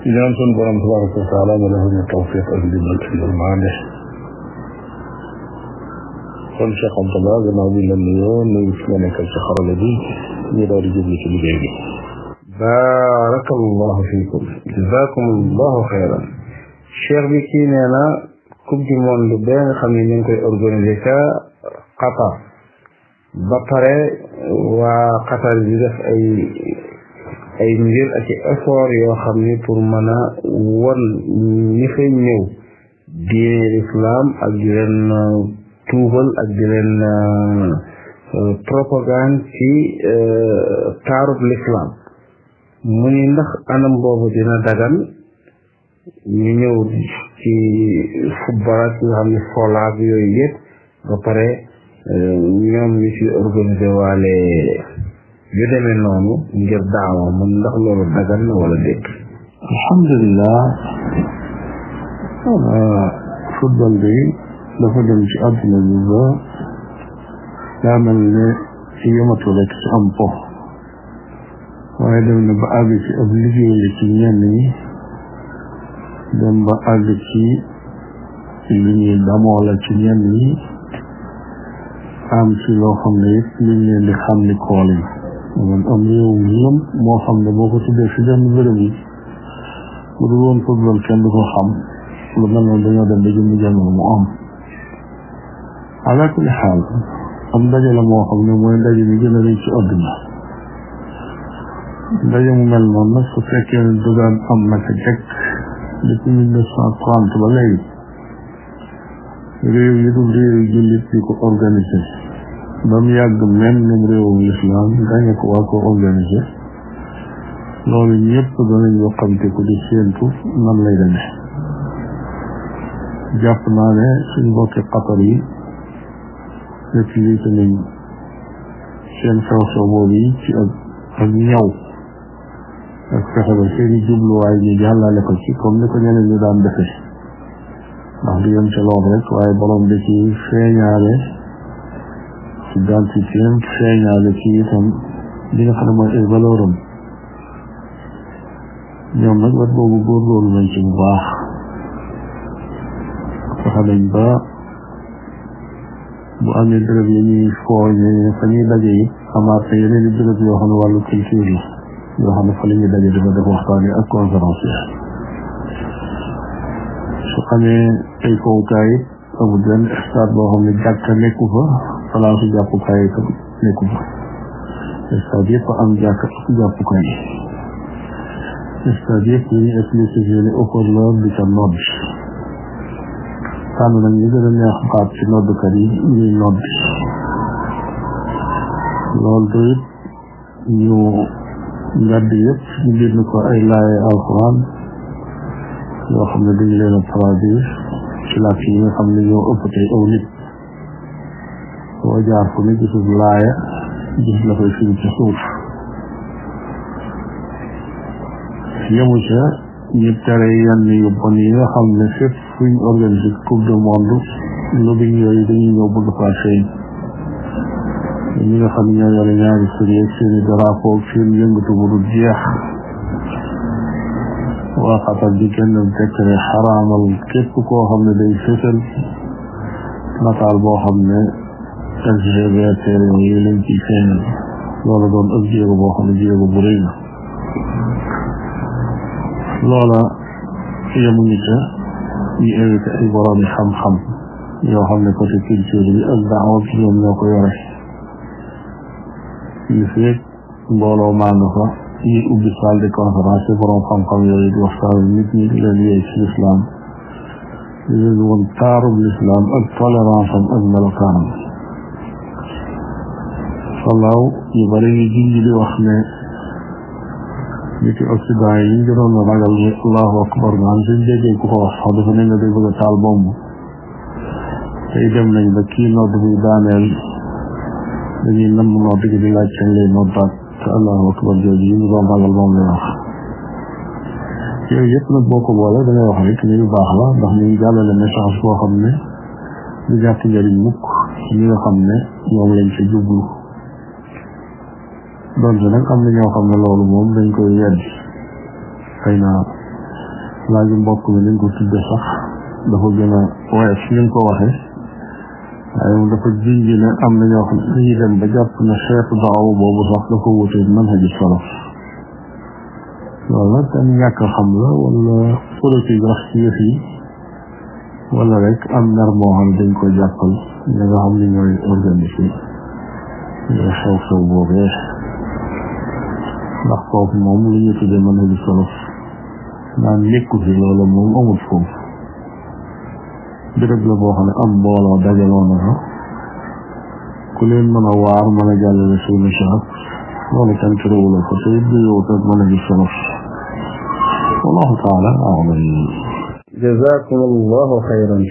ñaan sun borom tabaraka wa taala ma defal ñu tawfiq ak dimbal ci yërmande kon Cheikh Abdallah gannaaw bi la nuyoo nuyu fi nga nekkal ci xarala bi ñu daal di jublu ci liggéey bi barakallahu fiikum jazakumullahu xayran cheikh bi kii nee na coupe du monde ba nga xam ne ñu ngi koy organiser ca Qatar ba pare waa Qatar di def ay mbir ak effort yoo xam ne pour mën a won ñi fay ñëw diine l'islam ak di leen tuubal ak di leen propagande ci taarub l'islam mu ni ndax anam boobu dina dagan ñu ñëw ci football ak nga xam ne folaak yooyu yëpp ba pare ñoom ñu ci organisé waale yu demee noonu ngir daawa mun ndax loolu dagan na wala déet alhamdulillah football bi dafa dem ci àdduna bi ba daa mel ne ci yëmatu rek ci am po waaye dem na ba àgg ci ab liggéey la ci ñenn ñi dem ba àgg ci li ñuy damoo la ci ñenn ñi am ci loo xam ne it li ñu leen di xam ni kool yi man am réew mi lëm moo xam ne boo ko tuddee si benn bërëb yi bu dul woon football kenn du ko xam lu mel noonu dañoo dem ba jëmmi jamono mu am ala kulli xaal am ndaje la moo xam ne mooy ndaje bi gën a rëy ci àdduna ndaje mu mel noonu nag su fekkee ne dugaan am naka jekk depuis 1930 ba léegi réew yi dul réew yi jullit di ko organisé ba mu yàgg même num réewum l'islam dañu ko waa ko organisé loolu ñëpp danañ yokkante ko di séentu nan lay demee jàpp naa ne suñ mbokki Qatar yi utilisé nañ seen xew-xew boobu yi ci ak ñaw ak fexe ba seeni jubluwaay ñu jàllale ko ci comme ni ko ñeneen ñu daan defee ndax du yem ca loolu rek waaye borom da ci feeñaale ci identitéem feeñaale ci itam li nga xam ne mooy ay valeur am ñoom nag wet boobu góorgóorlu nañ ci bu baax fexe nañ ba bu amee béréb yi ñuy fooñe fa ñuy daje yi amaat na yeneen i béréb yoo xam ne wàllu culture la yoo xam ne fa la ñuy daje dafa def waxtaan yi ak conférence yi su amee ay fowukaay it amul benn stade boo xam ne jàkka nekku fa palaasu jàppukaay itam nekku fa stade yëpp am jàkka ak jàppukaay stade yëpp ñu utilisé seeni haut-parleur di ca nodd tànn nañ ñu gën a neex baat ci noddkat yi ñuy nodd loolu doyit ñu ngadd yëpp ñu bind ko ay laaye alxuraan yoo xam ne dañu leen a traduire ci làkk yi nga xam ne ñoo ëpp tey aw nit boo jaar fu ne gisul laaya gis la koy firi ci suuf yemu ca ñu tere yenn yu bon yi nga xam ne fépp fuñ organisé coupe du monde lobby yooyu dañuy ñëw bëgg faa feeñ ñi nga xam ne ñoo yore ñaari sëri ak seeni drapeau seen yëngatu bu dul jeex waa Qatar di kenn décret xaraamal képp koo xam ne day fësal nataal boo xam ne LGBT yi lañ ciy feeñal loola doon ëpp jéego boo xam ne jéego bu rëy la loola yemuñu ca ñu invité ay borom yi xam-xam yoo xam ne côté culture bi ak daawa bi ñoom ñoo ko yore li feeg mbooloo maa nga fa ñuy ubbi salle de conférence borom xam-xam yooyu di waxtaan nit ñi di leen yee ci l'islam di leen woon taarub l'islam ak tolérance am ak melokaanam salaaw ñu bari ñu junj di wax ne nit yi occident yi ñu gënoon a ragal ni allahu akbar naan suñ déggee ku ko wax sax dafa ne nga day bëgg a taal bomb tey dem nañ ba kii nodd bi daaneel dañuy namm nodd gi di laaj kañ lay noddaat te allahu akbar jooju yi ñu doon ragal moom lay wax yooyu yëpp nag boo ko boole da ngay wax rek ni lu baax la ndax ñu ngi jàllale message boo xam ne du ñàkk njëriñ mukk ñi nga xam ne ñoom lañ ca jublu donte nag am na ñoo xam ne loolu moom dañ koy weddi xëy na laaju mbokk mi niñ ko tudde sax dafa gën a woyof niñ ko waxe waaye moom dafa junj ne am na ñoo xam ne dañuy dem ba jàpp ne xeetu daawa boobu sax dafa wute manhaju salaf loolu nag dañ ñàkk xam la wala politique rax ci yëf yi wala rek am nar moo xam dañ ko jàppal ñi nga xam ne ñooy organisé xew-xew boobee ndax foofu moom lu ñu tuddee manhaju salaf naan nekku fi loola moom amul foofu béréb la boo xam ne am mbooloo dajaloo na fa ku leen mën a waar mën a jàllale seeni sax loolu kenn terewula ko te it du yow ak manhaju salaf wallahu taala a'lam. jazakum allahu xayran.